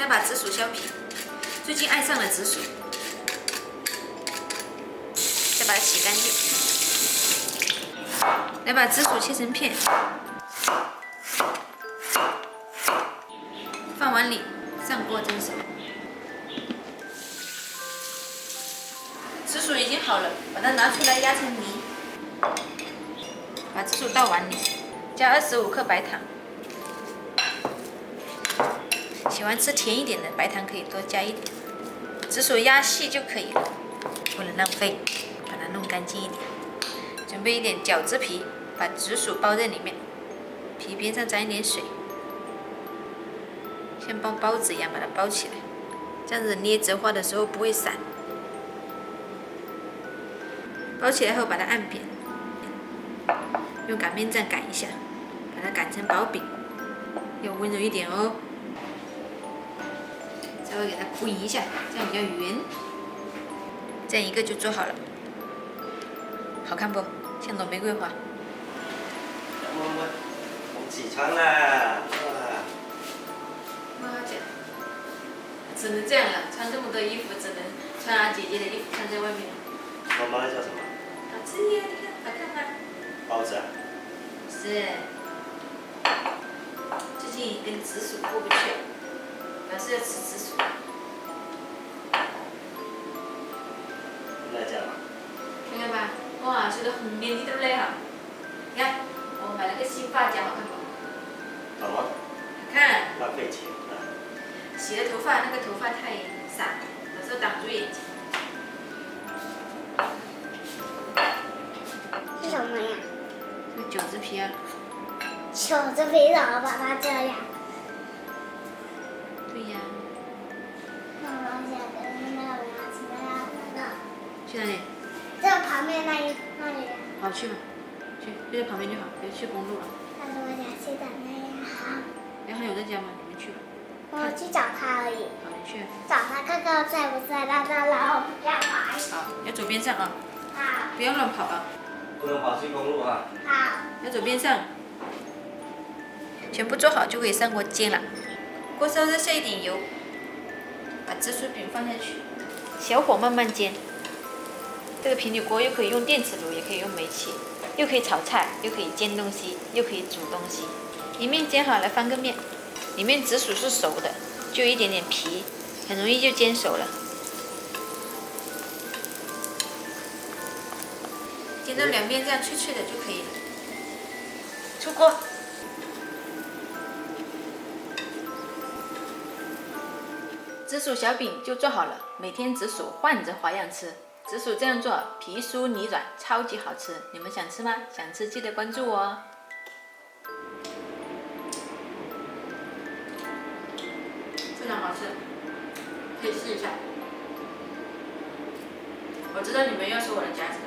再把紫薯削皮，最近爱上了紫薯，再把它洗干净。来把紫薯切成片，放碗里，上锅蒸熟。紫薯已经好了，把它拿出来压成泥，把紫薯倒碗里，加25克白糖。喜欢吃甜一点的，白糖可以多加一点。紫薯压细就可以了，不能浪费，把它弄干净一点。准备一点饺子皮，把紫薯包在里面，皮边上沾一点水，像包包子一样把它包起来，这样子捏折花的时候不会散。包起来后把它按扁，用擀面杖擀一下，把它擀成薄饼，要温柔一点哦。稍微给它滚一下，这样比较圆。这样一个就做好了，好看不？像朵玫瑰花。摸摸，我们起床啦！妈姐，只能这样了，穿这么多衣服，只能穿俺姐姐的衣服穿在外面。妈妈那叫什么？好吃呀，你看，好看吗？包子啊。是。最近跟紫薯过不去，老是要吃紫薯。那这样吧。看看吧，哇，梳得很面的对不对哈？你看，我买了个新发夹，好看不？好吗？好看。浪费钱啊。洗了头发，那个头发太散，有时候挡住眼睛。是什么呀？这个饺子皮啊。饺子皮怎么把它这样？对呀。那我想跟那个拿起来那个。去哪里？这旁边那里。好，去吧，去，就在旁边就好，别去公路了。但是我想去找那个好。梁涵有在家吗？你们去吧。我去找他而已。好，你去。找他看看在不在，让他来我们家玩。好，要走边上啊。好。不要乱跑啊。不能跑去公路啊。好。要走边上。全部做好就可以上锅煎了。锅烧热，下一点油，把紫薯饼放下去，小火慢慢煎。这个平底锅又可以用电磁炉，也可以用煤气，又可以炒菜，又可以煎东西，又可以煮东西。一面煎好了，翻个面，里面紫薯是熟的，就有一点点皮，很容易就煎熟了。煎到两边这样脆脆的就可以了。出锅。紫薯小饼就做好了，每天紫薯换着花样吃。紫薯这样做，皮酥泥软，超级好吃。你们想吃吗？想吃记得关注我哦。非常好吃，可以试一下。我知道你们要是我的夹子。